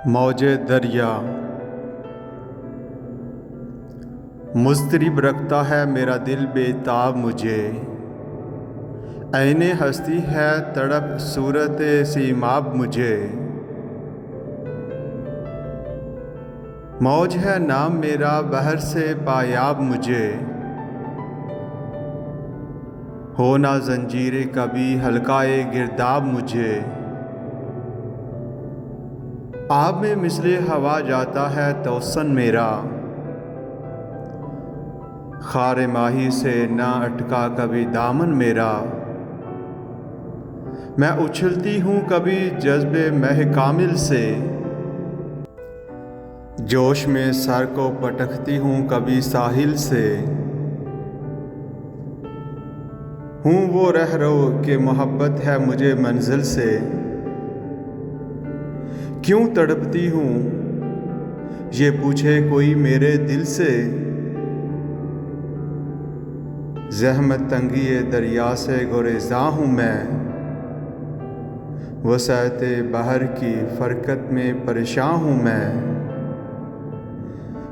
मौजे दरिया मुज़तरिब रखता है मेरा दिल बेताब मुझे। ऐने हस्ती है तड़प सूरत सीमाब मुझे। मौज है नाम मेरा बहर से पायाब मुझे। हो ना जंजीरे कभी हल्काए गिरदाब मुझे। आब में मिसले हवा जाता है तौसन मेरा। खारे माही से ना अटका कभी दामन मेरा। मैं उछलती हूँ कभी जज्बे मह कामिल से। जोश में सर को पटकती हूँ कभी साहिल से। हूँ वो रहरो के मोहब्बत है मुझे मंजिल से। क्यों तड़पती हूँ ये पूछे कोई मेरे दिल से। ज़हमत तंगी दरिया से गुरेज़ा हूँ मैं। वसअते बहर की फ़रकत में परेशान हूँ मैं।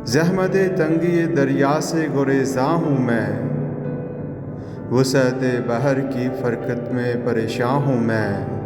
ज़हमत तंगी दरिया से गुरेज़ा हूँ मैं। वसअते बहर की फ़रकत में परेशान हूँ मैं।